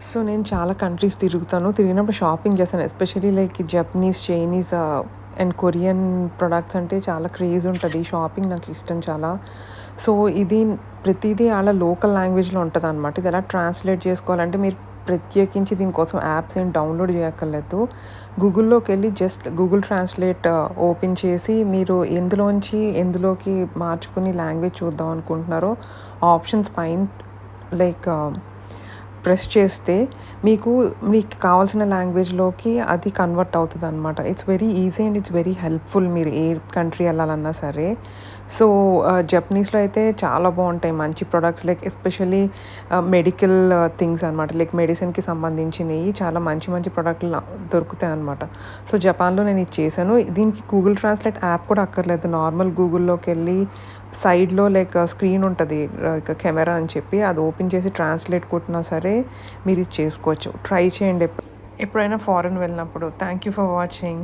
So, నేను చాలా countries తిరుగుతాను. తిరిగినప్పుడు షాపింగ్ చేశాను. Especially like Japanese, Chinese and Korean products అంటే చాలా క్రేజ్ ఉంటది. షాపింగ్ నాకిష్టం చాలా. సో, ఇది ప్రతీదీ ఆళ్ళ లోకల్ లాంగ్వేజ్‌లో ఉంటదనమాట. ఇది ఎలా ట్రాన్స్‌లేట్ చేసుకోవాలంటే మీరు ప్రత్యేకించి దీనికోసం యాప్స్ ఏం డౌన్‌లోడ్ చేయక్కర్లేదు. గూగుల్‌లోకెళ్ళి జస్ట్ గూగుల్ ట్రాన్స్‌లేట్ ఓపెన్ చేసి మీరు ఎందులోకి మార్చుకుని లాంగ్వేజ్ చూద్దాం అనుకుంటున్నారో ఆప్షన్స్ పైన లైక్ ప్రెస్ చేస్తే మీకు కావాల్సిన లాంగ్వేజ్‌లోకి అది కన్వర్ట్ అవుతదనమాట. It's very easy and it's very helpful మీరు ఏ కంట్రీ ఎళ్ళాలన్నా సరే. సో, జపనీస్‌లో అయితే చాలా బావుంటాయి మంచి products like especially medical things అనమాట. లైక్ మెడిసిన్‌కి సంబంధించినయి చాలా మంచి మంచి ప్రొడక్ట్‌లు దొరుకుతాయనమాట. సో, జపాన్‌లో నేను ఇది చేశాను. దీనికి గూగుల్ ట్రాన్స్‌లేట్ యాప్ కూడా అక్కర్లేదు. నార్మల్ గూగుల్‌లోకెళ్ళి సైడ్‌లో లైక్ స్క్రీన్ ఉంటది. లైక్ కెమెరా అని చెప్పి అది ఓపెన్ చేసి ట్రాన్స్‌లేట్ కొట్టినా సరే మీరు ఇది చేసుకోవచ్చు. ట్రై చేయండి ఎప్పుడైనా ఫారెన్ వెళ్ళినప్పుడు. Thank you for watching.